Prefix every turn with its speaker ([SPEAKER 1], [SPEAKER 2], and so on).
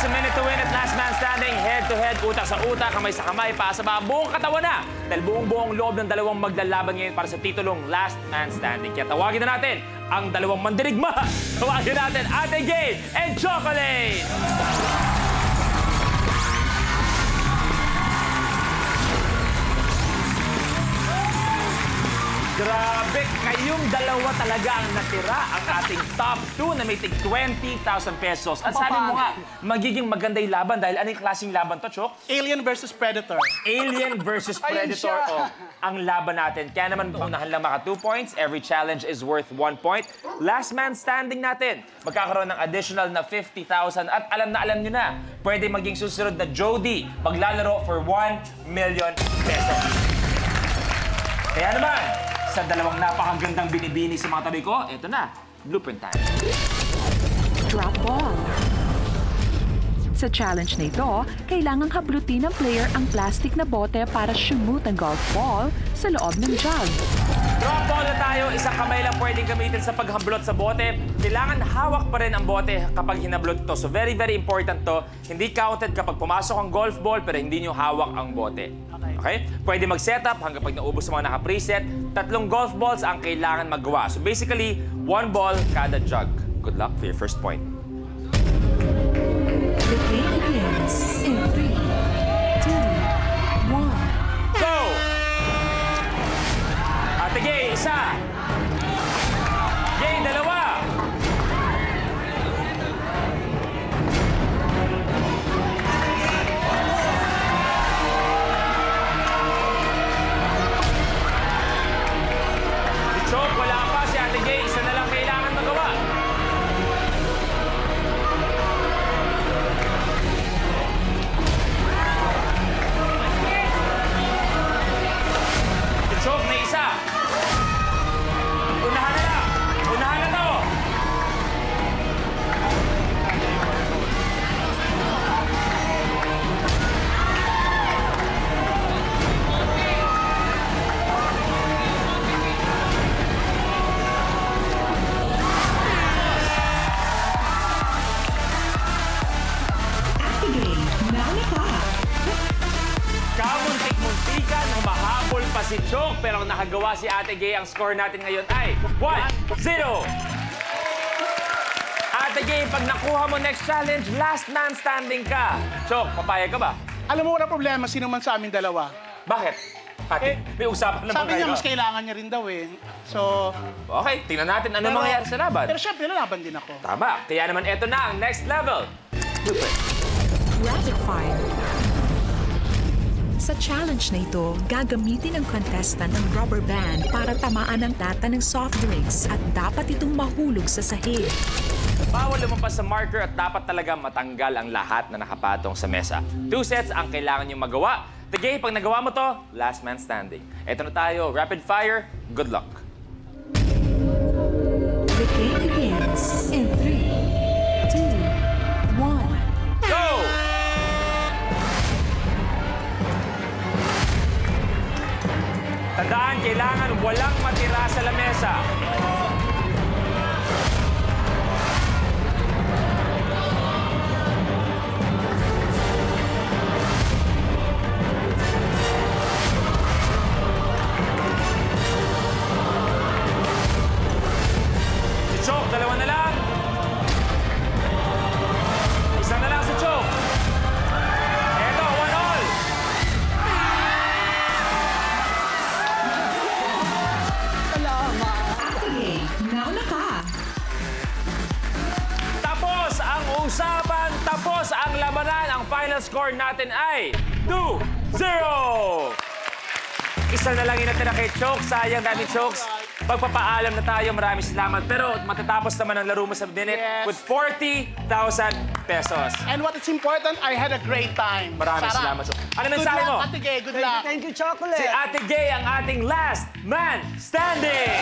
[SPEAKER 1] a minute to win at last man standing. Head-to-head, utak sa utak, kamay sa kamay, paa sa paa, buong katawan na. Dahil buong loob ng dalawang maglalaban ngayon para sa titulong last man standing. Kaya tawagin na natin ang dalawang mandirigma. Tawagin natin Ate Gay and Chocolate! Grabe, kayong dalawa talaga ang natira ang ating top 2 na may tig 20,000 pesos. At sabi mo nga, magiging maganda yung laban dahil ano yung klaseng laban to, Chok?
[SPEAKER 2] Alien versus Predator.
[SPEAKER 1] Alien versus Predator. Oh, ang laban natin. Kaya naman unahan lang maka 2 points. Every challenge is worth 1 point. Last man standing natin. Magkakaroon ng additional na 50,000. At alam nyo na, pwede maging susunod na Jody maglalaro for 1 million pesos. Kaya naman, sa dalawang napakagandang binibini sa mga tabi ko, eto na, blueprint time.
[SPEAKER 3] Drop ball. Sa challenge na ito, kailangang hablutin ng player ang plastic na bote para shoot ang golf ball sa loob ng jug.
[SPEAKER 1] Drop ball na tayo, isang kamay lang pwedeng gamitin sa paghamblot sa bote. Kailangan hawak pa rin ang bote kapag hinablot ito. So very important to. Hindi counted kapag pumasok ang golf ball pero hindi nyo hawak ang bote. Okay? Pwede mag-setup hanggang pag naubos sa mga naka-preset. 3 golf balls ang kailangan magawa. So basically, 1 ball kada jug. Good luck for your first point.
[SPEAKER 3] The game begins in 3, 2, 1.
[SPEAKER 1] Go! Ate Gay, isa. Gay, dalawa. Chok, wala pa si Ate Gay. Isa na lang kailangan magawa. Chok na isa. Unahan na lang. Unahan na to. Kamuntik-muntikan, humahabol pa si Chok, pero nakagawa si Ate Gay. Ang score natin ngayon ay 1-0. Ate Gay, pag nakuha mo next challenge, last man standing ka. Chok, papayag ka ba?
[SPEAKER 2] Alam mo, wala problema, sino man sa amin dalawa.
[SPEAKER 1] Bakit? Ate, may usapan naman
[SPEAKER 2] Sabi
[SPEAKER 1] kayo.
[SPEAKER 2] niya, mas kailangan niya rin daw eh. So...
[SPEAKER 1] Okay, tingnan natin ano mangyayari sa laban.
[SPEAKER 2] Pero syempre, lalaban din ako.
[SPEAKER 1] Tama. Kaya naman eto na ang next level.
[SPEAKER 3] Rapid fire. Sa challenge na ito, gagamitin ng contestant ang rubber band para tamaan ang data ng soft drinks at dapat itong mahulog sa sahig.
[SPEAKER 1] Bawal lumampas sa marker at dapat talaga matanggal ang lahat na nakapatong sa mesa. 2 sets ang kailangan niyong magawa. Tigay, pag nagawa mo to, last man standing. Eto na tayo, rapid fire, good luck.
[SPEAKER 3] The game begins in 3, 2, 1.
[SPEAKER 1] Go! Tandaan, kailangan walang matira sa lamesa. Si Chok, dalawa na lang. Isa na lang si Chok. Eto, 1-all.
[SPEAKER 3] Nauna ka!
[SPEAKER 1] Tapos ang usapan, tapos ang labanan. Ang final score natin ay 2-0. Isa na lang yung natira kay Chok. Sayang dami, Chokes. Pagpapaalam na tayo, maraming salamat. Pero matatapos naman ang laro mo sa minute with 40,000 pesos.
[SPEAKER 2] And what is important, I had a great time.
[SPEAKER 1] Maraming salamat, Chok. Ano mensahe mo?
[SPEAKER 2] Good luck, Ate Gay. Good luck.
[SPEAKER 4] Thank you, Chocolate.
[SPEAKER 1] Si Ate Gay ang ating last man standing.